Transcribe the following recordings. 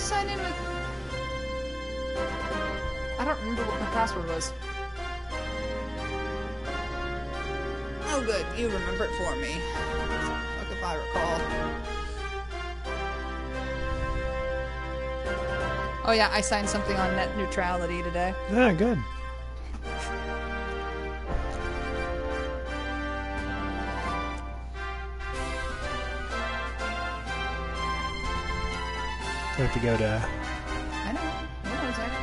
sign in with... I don't remember what my password was. Oh good, you remember it for me. Fuck if I recall. Oh yeah, I signed something on net neutrality today. Ah, good. I have to go to... I know. Hold on a second.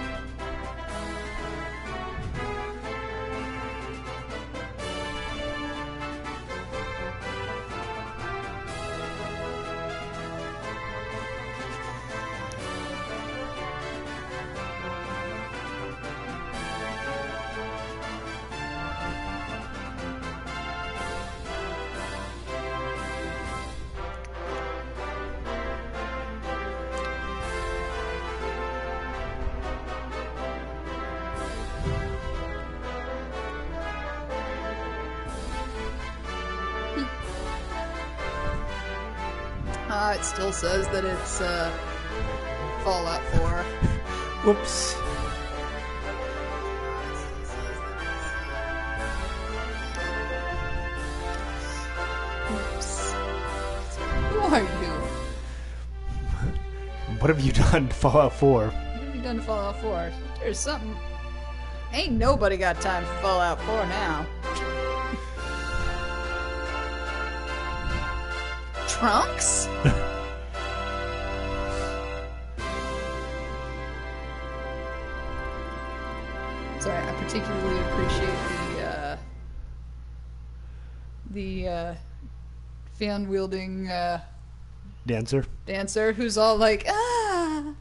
It still says that it's Fallout 4. Whoops. Oops. Who are you? What have you done to Fallout 4? What have you done to Fallout 4? There's something... Ain't nobody got time for Fallout 4 now. Trunks? Sorry, I particularly appreciate the fan-wielding dancer who's all like, ah!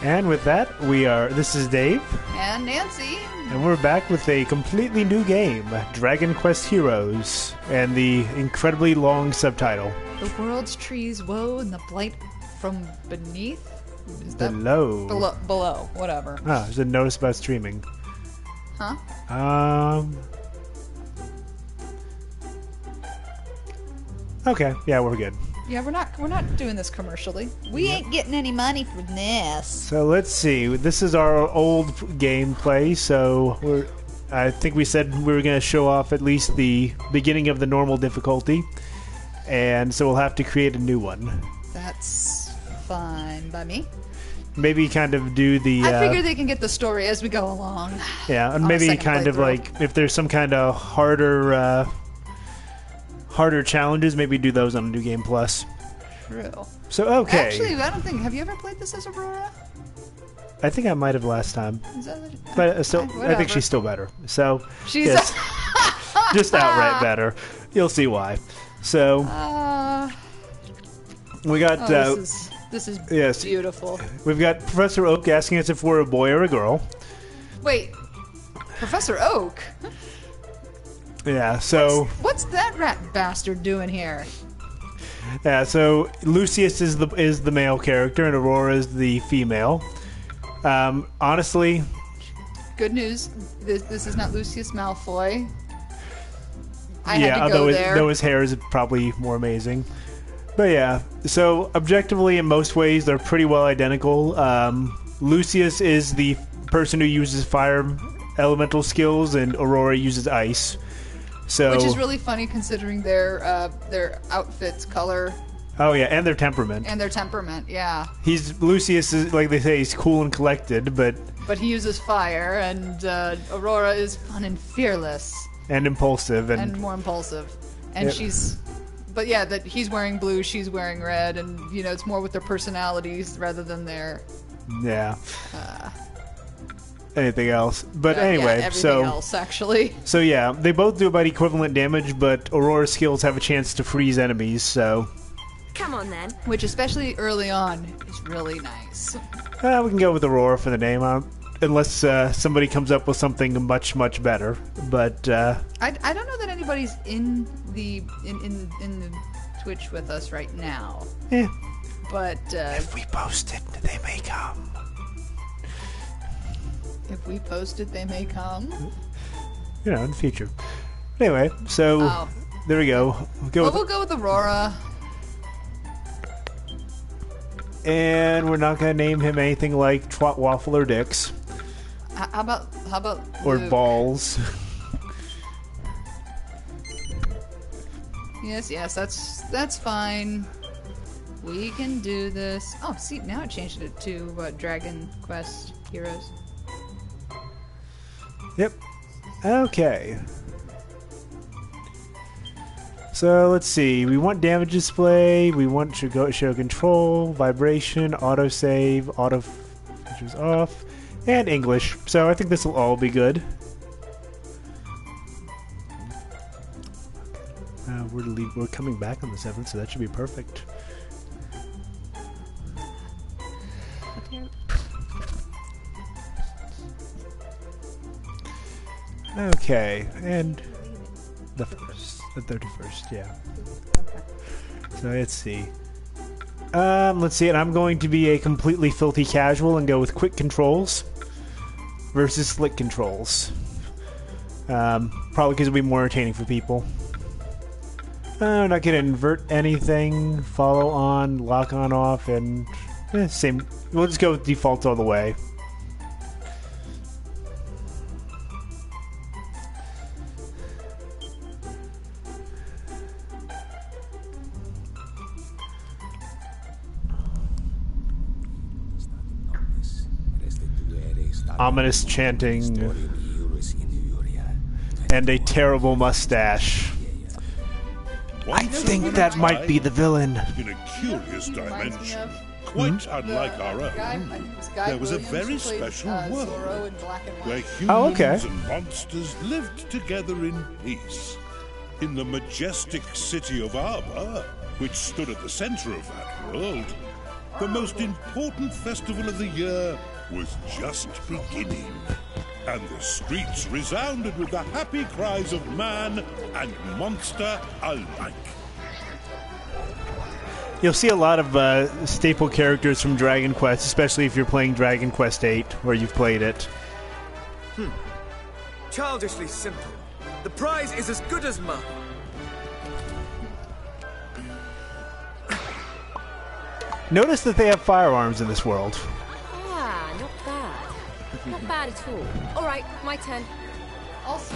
And with that, this is Dave. And Nancy. And we're back with a completely new game, Dragon Quest Heroes, and the incredibly long subtitle. The world's trees woe and the blight from beneath? Is that Below. Below, whatever. Ah, there's a notice about streaming. Huh? Okay, yeah, we're good. Yeah, we're not doing this commercially. We ain't getting any money for this. So let's see. This is our old gameplay, so I think we said we were going to show off at least the beginning of the normal difficulty, and so we'll have to create a new one. That's fine by me. Maybe kind of do the... I figure they can get the story as we go along. Yeah, and maybe kind of like, if there's some kind of harder challenges, maybe do those on New Game Plus. True. So, okay. Actually, I don't think... Have you ever played this as Aurora? I think I might have last time. Is that but I think she's still better. So, she's yes, just outright better. You'll see why. So, we got... This is yes, beautiful. We've got Professor Oak asking us if we're a boy or a girl. Wait, Professor Oak? Yeah, so... What's that rat bastard doing here? Yeah, so Lucius is the male character and Aurora is the female. Honestly... Good news, this is not Lucius Malfoy. I had to go there. Though his hair is probably more amazing. But yeah, so objectively in most ways they're pretty well identical. Lucius is the person who uses fire elemental skills and Aurora uses ice. So, which is really funny considering their outfit's color. Oh yeah, and their temperament. And their temperament, yeah. Lucius is, like they say, he's cool and collected, but he uses fire, and Aurora is fun and fearless. And impulsive. And more impulsive. And she's... But yeah, that he's wearing blue, she's wearing red, and it's more with their personalities rather than their... Yeah. Anything else. But anyway, everything else, actually. So yeah, they both do about equivalent damage, but Aurora's skills have a chance to freeze enemies, so... Come on, then. Which, especially early on, is really nice. We can go with Aurora for the name, unless somebody comes up with something much, much better. But I don't know that anybody's in the Twitch with us right now. Yeah. But if we post it, they may come. If we post it, they may come. In the future. Anyway, so there we go. We'll go with Aurora. And we're not going to name him anything like Twat Waffle or Dix. How about Or Luke? Balls. Yes, that's fine. We can do this. Oh, see, now I changed it to Dragon Quest Heroes. Yep. Okay. So let's see. We want damage display. We want to show control, vibration, autosave, auto features off, and English. So I think this will all be good. We're coming back on the 7th, so that should be perfect. Okay, and the 31st, yeah. So let's see. Let's see, and I'm going to be a completely filthy casual and go with quick controls versus slick controls. Probably because it'll be more entertaining for people. I'm not going to invert anything, follow on, lock on off, and same. We'll just go with defaults all the way. Ominous chanting and a terrible mustache. I think that might be the villain. In a curious dimension, quite unlike our own, there was a very special world where humans and monsters lived together in peace. In the majestic city of Arba, which stood at the center of that world, the most important festival of the year was just beginning. And the streets resounded with the happy cries of man and monster alike. You'll see a lot of staple characters from Dragon Quest, especially if you're playing Dragon Quest VIII, or you've played it. Childishly simple. The prize is as good as mine. Notice that they have firearms in this world. Ah, not bad. Not bad at all. Alright, my turn. Also,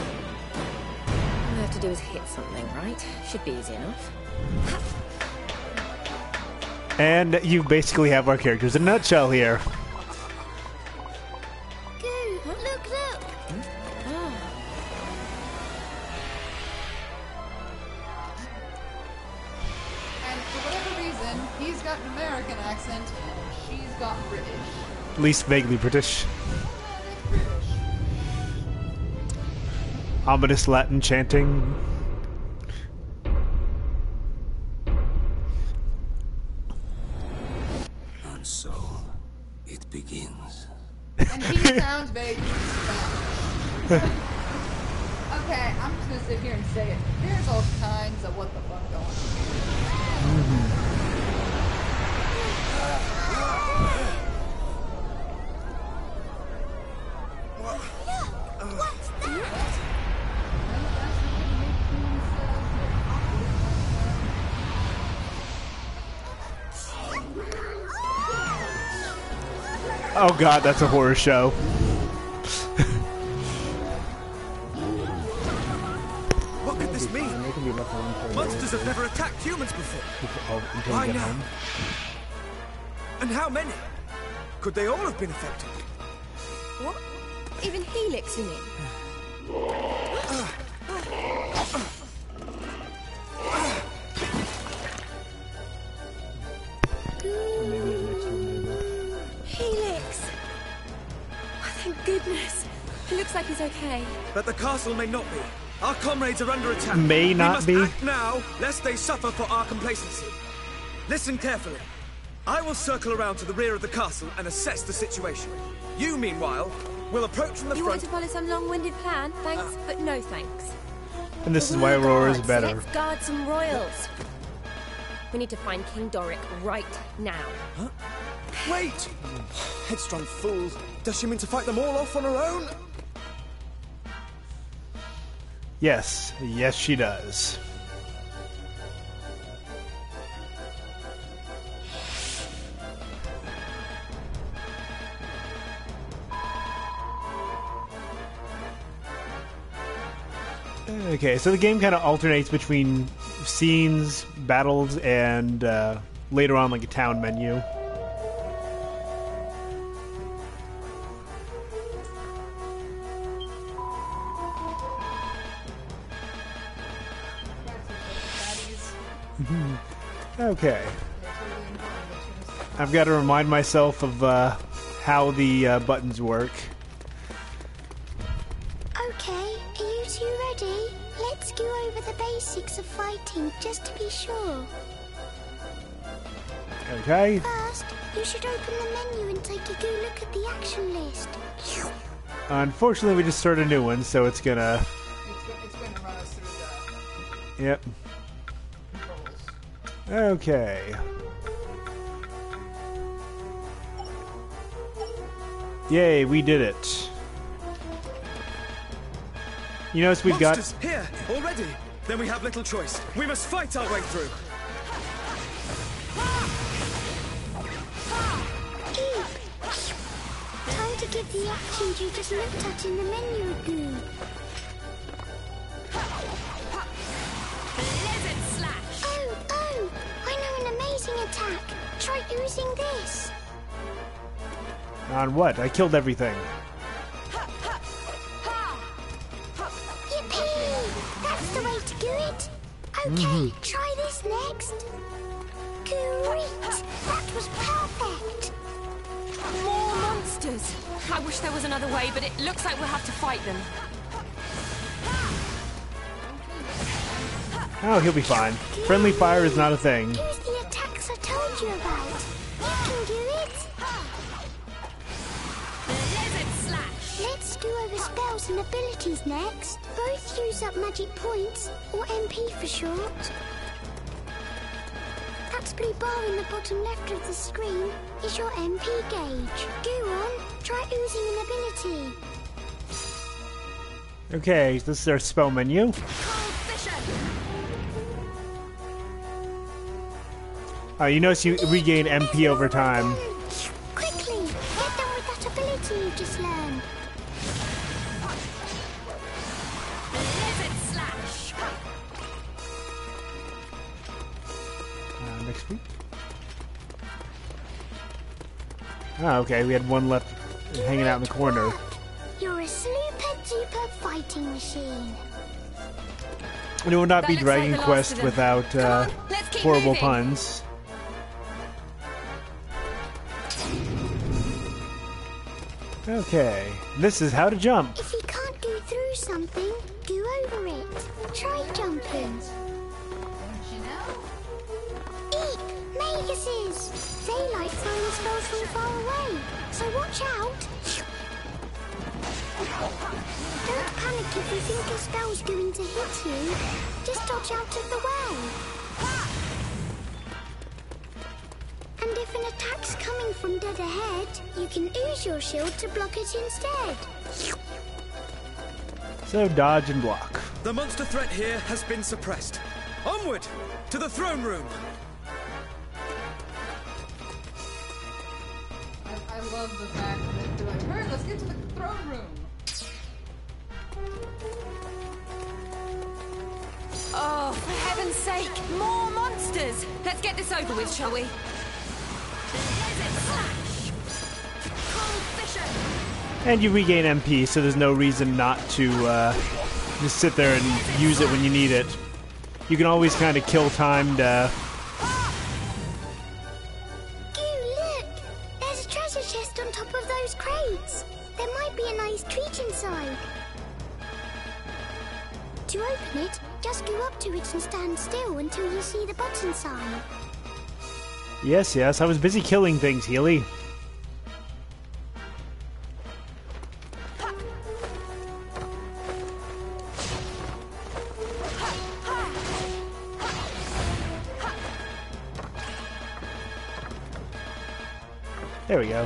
All I have to do is hit something, right? Should be easy enough. And you basically have our characters in a nutshell here. Look! and for whatever reason, he's got an American accent, and she's got British. At least vaguely British. Ominous Latin chanting. And so, it begins. And he sounds vaguely Spanish. Okay, I'm just gonna sit here and say it. There's all kinds of what the fuck going on. What's that? Oh god, that's a horror show. What could this mean? Monsters have never attacked humans before. Why now? And how many? Could they all have been affected? What? Even Helix, you mean? Helix! Oh, thank goodness. He looks like he's okay. But the castle may not be. Our comrades are under attack. May not we be. must act now, lest they suffer for our complacency. Listen carefully. I will circle around to the rear of the castle and assess the situation. You, meanwhile, will approach from the You want front. to follow some long-winded plan? Thanks, but no thanks. And this is why Aurora is Guards, better. Let's guard some royals. We need to find King Doric right now. Wait! Headstrong fool. Does she mean to fight them all off on her own? Yes, yes she does. Okay, so the game kind of alternates between scenes, battles, and later on like a town menu. Okay. I've got to remind myself of how the buttons work. Okay, are you two ready? Let's go over the basics of fighting just to be sure. Okay. First, you should open the menu and take a good look at the action list. Unfortunately, we just started a new one, so it's gonna... It's going to run us through the... Yep. Okay. Yay, we did it. You notice we've got... Monsters here already. Then we have little choice. We must fight our way through. Time to give the actions you just looked at in the menu a go. Oh, I know an amazing attack. Try using this. On what? I killed everything. Yippee! That's the way to do it. Okay, try this next. Great! That was perfect. More monsters! I wish there was another way, but it looks like we'll have to fight them. Oh, he'll be fine. Friendly fire is not a thing. Use the attacks I told you about. You can do it. Let's go over spells and abilities next. Both use up magic points, or MP for short. That blue bar in the bottom left of the screen is your MP gauge. Go on, try using an ability. Okay, this is our spell menu. You notice you regain MP over time. Quickly, get them with that ability you just learned. Next week. Ah, okay, we had one left hanging out in the corner. You're a super fighting machine. And it would not be That looks like Dragon the last Quest of them. without Come on, let's keep horrible moving. puns. Okay, this is how to jump. If you can't go through something, go over it. Try jumping. Don't you know? Eep! Maguses! They like throwing spells from far away, so watch out. Don't panic if you think a spell's going to hit you. Just dodge out of the way. And if an attack's coming from dead ahead, you can use your shield to block it instead. So dodge and block. The monster threat here has been suppressed. Onward to the throne room. I love the fact that they're like, hurry, let's get to the throne room. Oh, for heaven's sake, more monsters! Let's get this over with, shall we? And you regain MP, so there's no reason not to just sit there and use it when you need it. You can always kind of kill time to... Look! There's a treasure chest on top of those crates. There might be a nice treat inside. To open it, just go up to it and stand still until you see the button sign. Yes, I was busy killing things, Healy. There we go.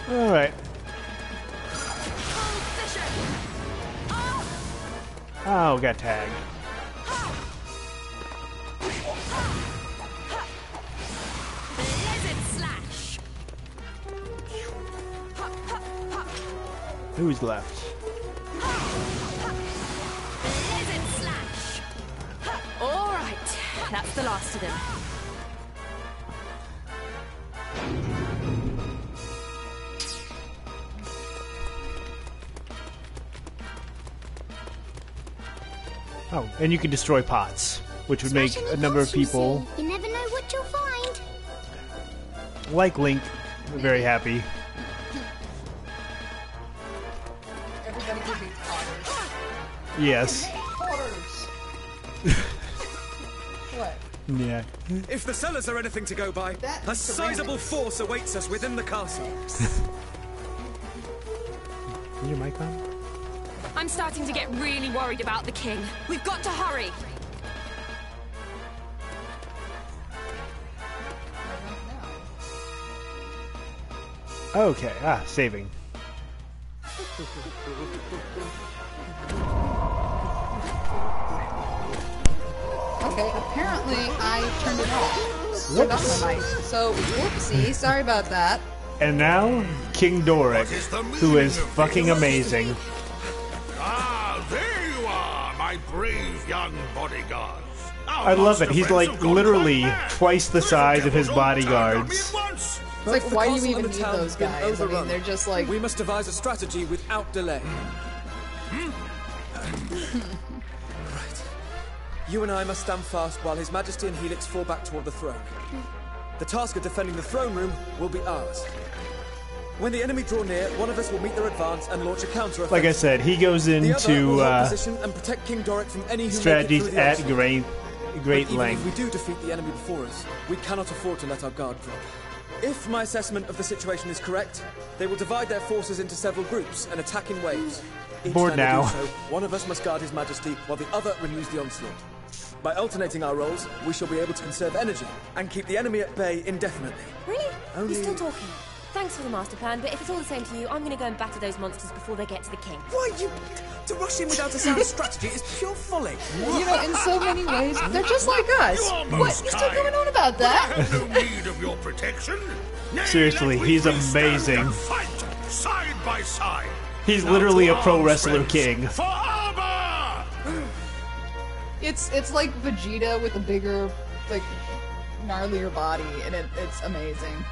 All right. got tagged. Who's left? All right, that's the last of them. Oh, and you can destroy pots, which would make a number of people, You never know what you'll find. like Link, very happy. Everybody who beats otters. Yes. Otters. What? Yeah. If the cellars are anything to go by, That a is sizable horrendous. force awaits us within the castle. Is your mic on? I'm starting to get really worried about the king. We've got to hurry. Okay, saving. Okay, apparently I turned it off. Turned off my mic. So, whoopsie, sorry about that. And now, King Doric, who is fucking amazing. Ah, there you are, my brave young bodyguards. I love it. He's like literally twice the size of his bodyguards. It's like, why do you even need those guys? I mean, they're just like... We must devise a strategy without delay. Right. You and I must stand fast while His Majesty and Helix fall back toward the throne. The task of defending the throne room will be ours. When the enemy draw near, one of us will meet their advance and launch a counter-offensive. Like I said, he goes The other into will hold position and protect King Doric from any who make it strategies through the at onslaught. great But even length. if we do defeat the enemy before us, we cannot afford to let our guard drop. If my assessment of the situation is correct, they will divide their forces into several groups and attack in waves. Each Bored time they now. do so, one of us must guard His Majesty while the other renews the onslaught. By alternating our roles, we shall be able to conserve energy and keep the enemy at bay indefinitely. Really? Only- You're still talking. Thanks for the master plan, but if it's all the same to you, I'm going to go and batter those monsters before they get to the king. Why, you... To rush in without a sound strategy is pure folly. You know, in so many ways, they're just like us. You are What? most You still kind. going on about I that? have no need of your protection. Nay, Seriously, let we he's three stand amazing. and fight side by side. He's Now literally to a pro arms, wrestler friends, king. For Arba! It's like Vegeta with a bigger, like, gnarlier body, and it's amazing.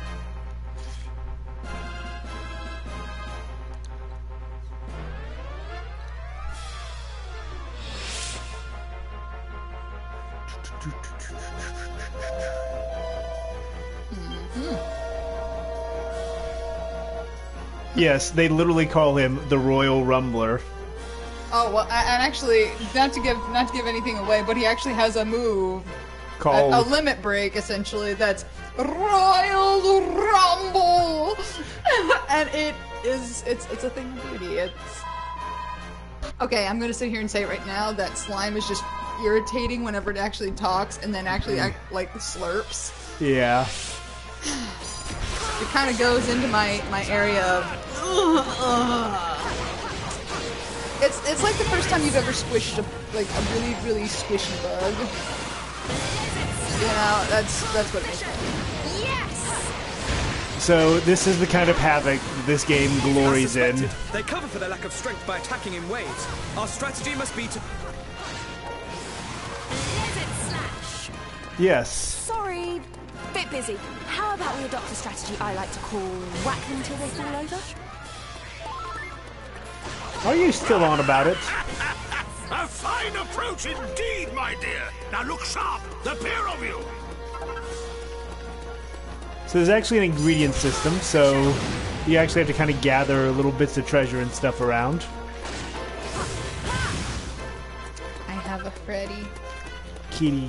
Yes, they literally call him the Royal Rumbler. Oh well, and actually, not to give anything away, but he actually has a move, Called a limit break essentially. That's Royal Rumble, and it's a thing of beauty. It's okay. I'm gonna sit here and say right now that slime is just irritating whenever it actually talks and then actually like slurps. yeah. It kind of goes into my area of. It's like the first time you've ever squished a really really squishy bug. You know, that's what it makes me. So this is the kind of havoc this game glories in. They cover for their lack of strength by attacking in waves. Our strategy must be to... Yes. Sorry, bit busy. How about we adopt a strategy I like to call whack them till they fall over? Are you still on about it? A fine approach indeed, my dear. Now look sharp, the pair of you. So there's actually an ingredient system, so you actually have to kind of gather little bits of treasure and stuff around. I have a Freddy. Kitty.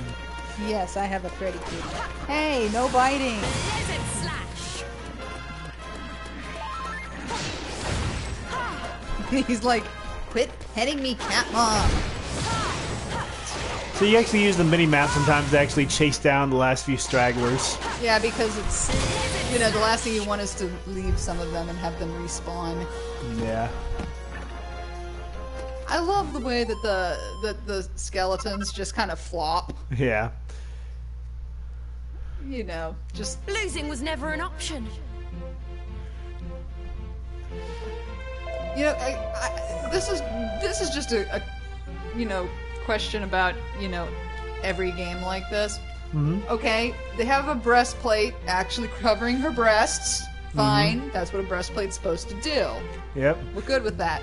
Yes, I have a Freddy kitty. Hey, no biting. He's like, quit petting me, cat mom. So you actually use the mini-map sometimes to actually chase down the last few stragglers. Yeah, because it's, you know, the last thing you want is to leave some of them and have them respawn. Yeah. I love the way that the skeletons just kind of flop. Yeah. You know, just Losing was never an option. you know, this is just a you know, question about, you know, every game like this. Okay, they have a breastplate actually covering her breasts. Fine, that's what a breastplate's supposed to do. Yep. We're good with that.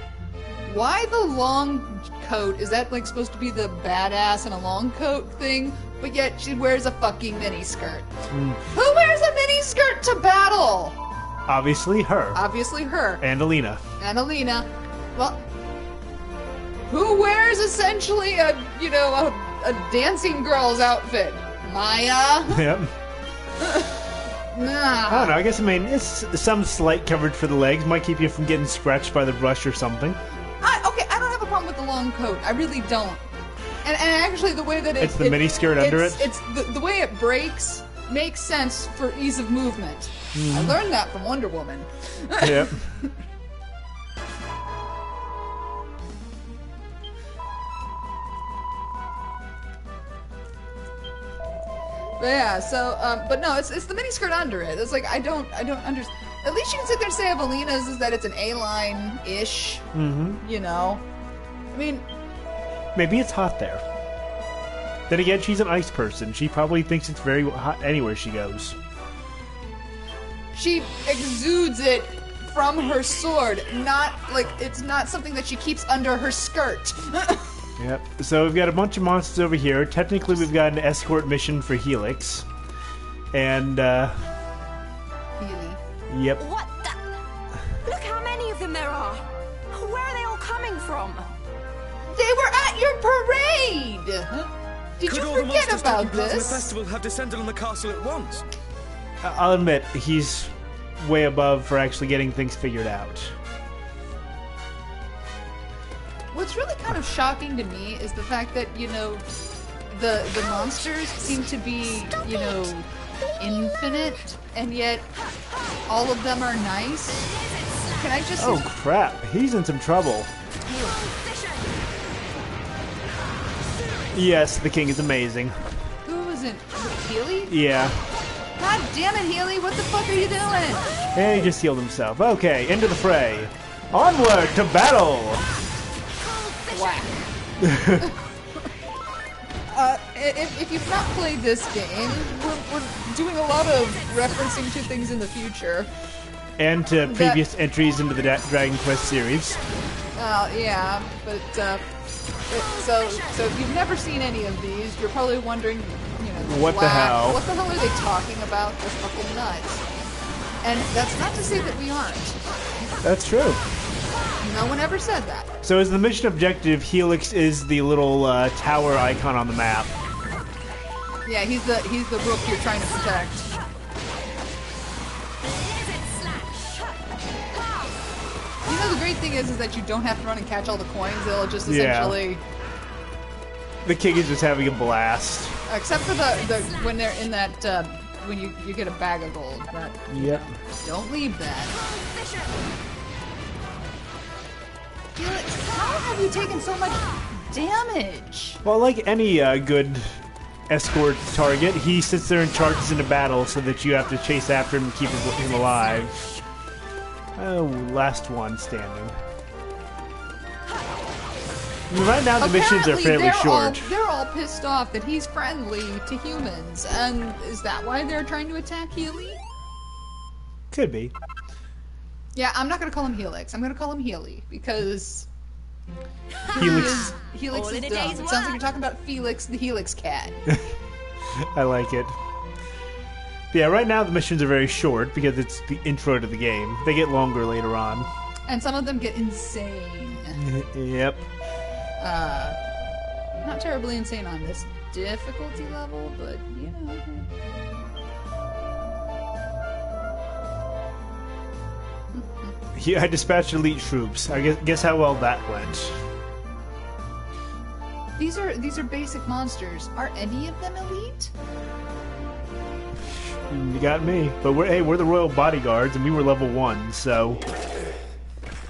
Why the long coat? Is that like supposed to be the badass in a long coat thing? But yet she wears a fucking miniskirt. Who wears a miniskirt to battle? Obviously her. Obviously her. And Alina. And Alina. Well, who wears essentially a, you know, a dancing girl's outfit? Maya? Yep. Nah. I don't know. I guess, I mean, it's some slight coverage for the legs. Might keep you from getting scratched by the brush or something. Okay, I don't have a problem with the long coat. I really don't. And actually, the way that it's the miniskirt under it? It's the way it breaks makes sense for ease of movement. I learned that from Wonder Woman. Yep. But yeah, so, but no, it's the miniskirt under it. It's like, I don't understand. At least you can sit there and say of Alina's is that it's an A-line-ish, you know? I mean... Maybe it's hot there. Then again, she's an ice person. She probably thinks it's very hot anywhere she goes. She exudes it from her sword, not, like, it's not something that she keeps under her skirt. Yep. So we've got a bunch of monsters over here. Technically, we've got an escort mission for Helix. And, Healy. Yep. What the? Look how many of them there are. Where are they all coming from? They were at your parade! Did you forget about The this? festival have descended on the castle at once. I'll admit, he's way above for actually getting things figured out. What's really kind of shocking to me is the fact that, you know, the monsters seem to be, you know, infinite, and yet all of them are nice. Can I just... Oh crap, he's in some trouble. Yes, the king is amazing. Who was it? Healy? Yeah. God damn it, Healy, what the fuck are you doing? And he just healed himself. Okay, into the fray. Onward to battle! Whack. If you've not played this game, we're doing a lot of referencing to things in the future. And to previous entries into the Dragon Quest series. Yeah, but so if you've never seen any of these, you're probably wondering, you know, what the hell? What the hell are they talking about? They're fucking nuts. And that's not to say that we aren't. That's true. No one ever said that. So as the mission objective, Helix is the little tower icon on the map. Yeah, he's the rook you're trying to protect. You know, the great thing is that you don't have to run and catch all the coins. They'll just essentially... The king is just having a blast. Except for the when they're in that, when you get a bag of gold. But Yep. don't leave that. Felix, how have you taken so much damage? Well, like any good escort target, he sits there and charges into battle so that you have to chase after him and keep him alive. Oh, last one standing. I mean, right now the missions are fairly short. They're all pissed off that he's friendly to humans, and is that why they're trying to attack Healy? Could be. Yeah, I'm not gonna call him Helix. I'm gonna call him Healy because Helix. Helix All is in a dumb. day's It sounds like work. you're talking about Felix, the Helix cat. I like it. Yeah, right now the missions are very short because it's the intro to the game. They get longer later on. And some of them get insane. Yep. Not terribly insane on this difficulty level, but you know. I dispatched elite troops. I guess how well that went. These are basic monsters. Are any of them elite? You got me. But we're the royal bodyguards, and we were level 1, so...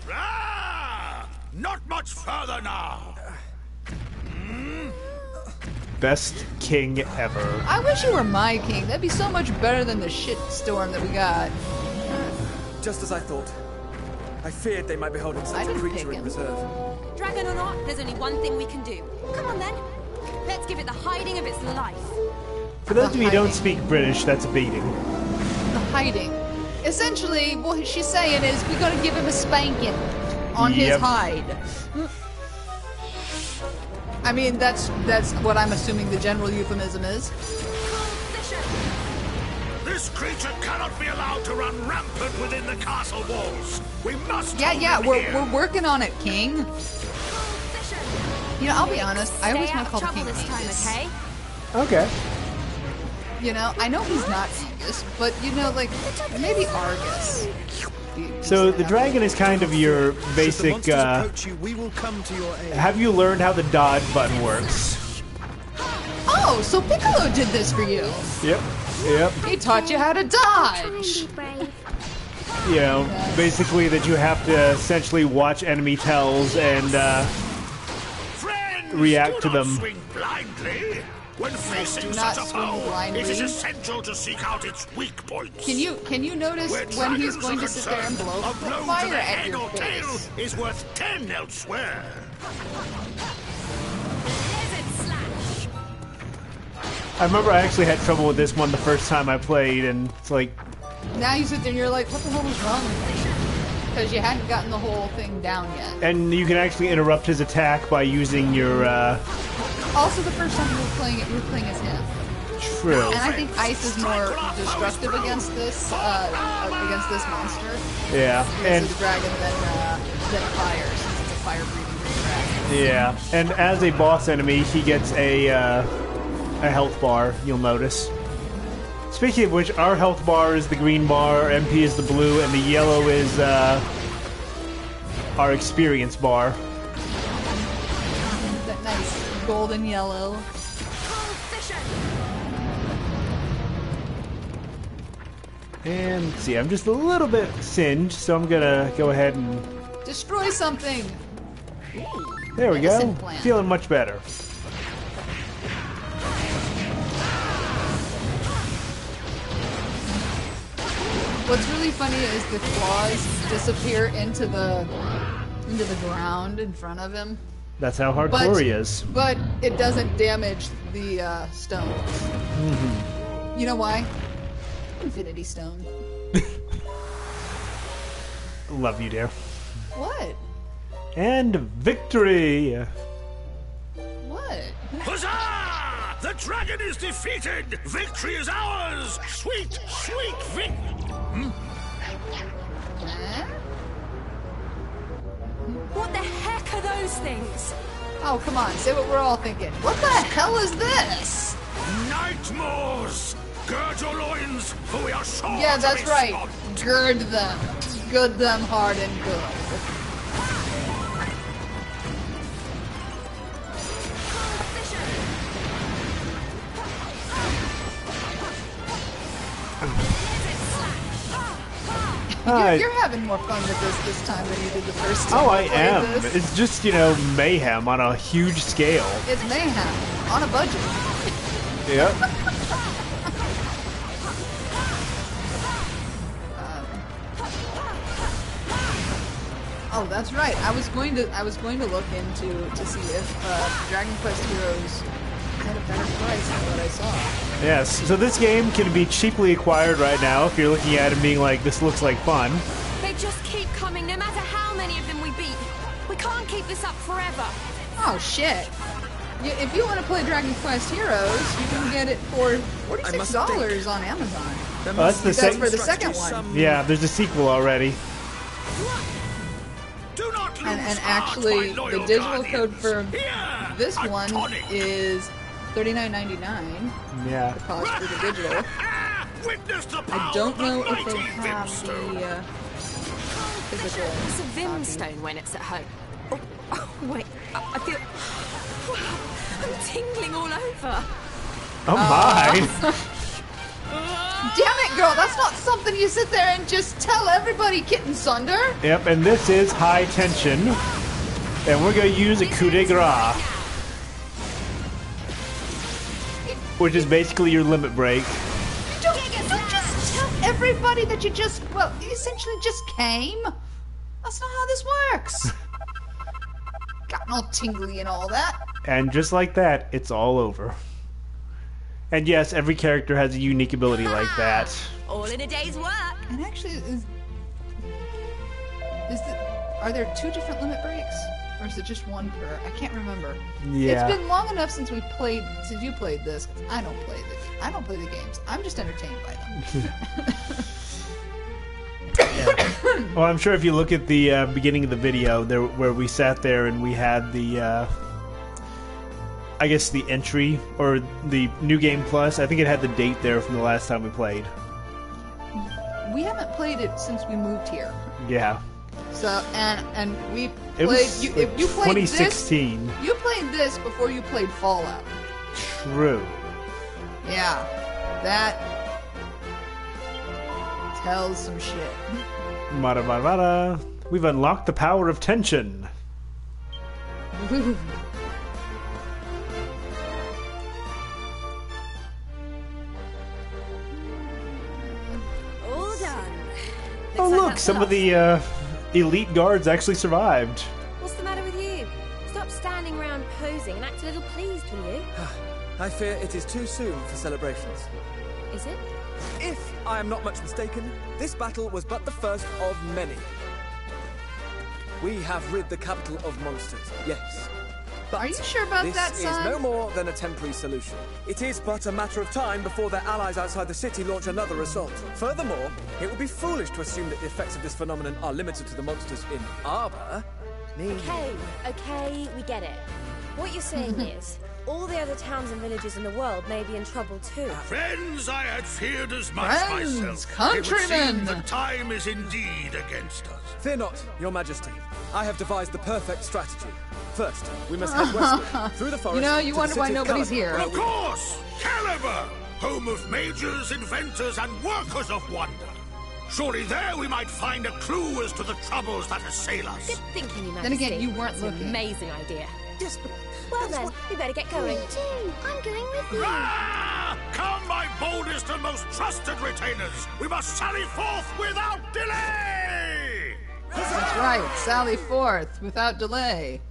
Ah! Not my Much further now. Best king ever. I wish you were my king. That'd be so much better than the shit storm that we got. Just as I thought. I feared they might be holding such a creature in reserve. Dragon or not, there's only one thing we can do. Come on then. Let's give it the hiding of its life. For those of you who don't speak British, that's a beating. The hiding. Essentially, what she's saying is we gotta give him a spanking on his hide. I mean, that's what I'm assuming the general euphemism is. This creature cannot be allowed to run rampant within the castle walls. We must. Yeah, we're working on it, King. You know, I'll be honest. I always want to call the King Angus. Okay. You know, I know he's not Angus, but you know, like maybe Argus. So the dragon is kind of your basic. Have you learned how the dodge button works? Oh, so Piccolo did this for you. Yep. Yep. He taught you how to dodge. You know, basically that you have to essentially watch enemy tells and react to them. Swing blindly. When facing such a foe, it is essential to seek out its weak points. Can you notice when he's going to sit there and blow fire at your face? Is worth 10 elsewhere. I remember I actually had trouble with this one the first time I played, and it's like... Now you sit there and you're like, what the hell is wrong with me? Because you hadn't gotten the whole thing down yet. And you can actually interrupt his attack by using your, Also, the first time you were playing it, you were playing as him. True. And I think ice is more destructive against this monster. Yeah. And the dragon than fire, since it's a fire-breathing dragon. Yeah. And as a boss enemy, he gets a health bar, you'll notice. Speaking of which, our health bar is the green bar, our MP is the blue, and the yellow is our experience bar. That nice golden yellow. And let's see, I'm just a little bit singed, so I'm gonna go ahead and... Destroy something! There we go. Plant. Feeling much better. What's really funny is the claws disappear into the ground in front of him. That's how hardcore he is. But it doesn't damage the stones. Mm-hmm. You know why? Infinity Stone. Love you, dear. What? And victory! What? Huzzah! The dragon is defeated! Victory is ours! Sweet, sweet victory! Huh? What the heck are those things? Oh, come on, say what we're all thinking. What the hell is this? Nightmares! Gird your loins, for we are sure Yeah, to that's be right. slaughtered. Gird them. Good them hard and good. You're having more fun with this time than you did the first time. Oh, I am. This. It's just, you know, mayhem on a huge scale. It's mayhem on a budget. Yep. Oh, that's right. I was going to look into to see if Dragon Quest Heroes had a better price than what I saw. Yes. So this game can be cheaply acquired right now if you're looking at it and being like, this looks like fun. They just keep coming, no matter how many of them we beat. We can't keep this up forever. Oh shit! If you want to play Dragon Quest Heroes, you can get it for $46 on Amazon. That's for the second one. Yeah, there's a sequel already. Do not lose And heart, actually, my loyal the digital guardians. code for Here, this a one tonic. is $39.99. Yeah. The cost for the digital. Witness the I power don't of the know if mighty they have Vimstone. the physical. It's a copy. Vimstone when it's at home. Oh, wait, I feel... I'm tingling all over. Oh my! Damn it, girl! That's not something you sit there and just tell everybody, Kitten Sunder. Yep, and this is high tension. And we're going to use a coup de grace, which is basically your limit break. Don't just tell everybody that you just, well, you essentially just came. That's not how this works. Gotten all tingly and all that. And just like that, it's all over. And yes, every character has a unique ability like that. All in a day's work. And actually, are there 2 different limit breaks? Or is it just one per? I can't remember. Yeah. It's been long enough since you played this. I don't play the games. I'm just entertained by them. Well, I'm sure if you look at the beginning of the video, there where we sat there and we had the, I guess the entry or the New Game Plus. I think it had the date there from the last time we played. We haven't played it since we moved here. Yeah. So and we It played. was You, like if you played 2016. this, you played this before you played Fallout. True. Yeah, that tells some shit. Mada mada mada. We've unlocked the power of tension. All done. Oh Looks like look, that's some of enough. the elite guards actually survived. What's the matter with you? Stop standing around posing and act a little pleased, will you? I fear it is too soon for celebrations. Is it? If I am not much mistaken, this battle was but the first of many. We have rid the capital of monsters, yes. But Are you sure about this that, is son? no more than a temporary solution. It is but a matter of time before their allies outside the city launch another assault. Furthermore, it would be foolish to assume that the effects of this phenomenon are limited to the monsters in Arba. Okay, we get it. What you're saying is, all the other towns and villages in the world may be in trouble too. Friends, I had feared as much Friends, myself. countrymen. It would seem the time is indeed against us. Fear not, your majesty. I have devised the perfect strategy. First, we must head westward, through the forest. You know, you to the wonder why city of nobody's Caliban, here. where Of course! Caliban! Home of mages, inventors, and workers of wonder. Surely there we might find a clue as to the troubles that assail us. Good thinking, Your Then again, Majesty. you weren't It's looking. an amazing idea. Yes, but Well then, we better get going. Me too. I'm going with you. Ah! Come, my boldest and most trusted retainers! We must sally forth without delay! That's right. Sally forth without delay.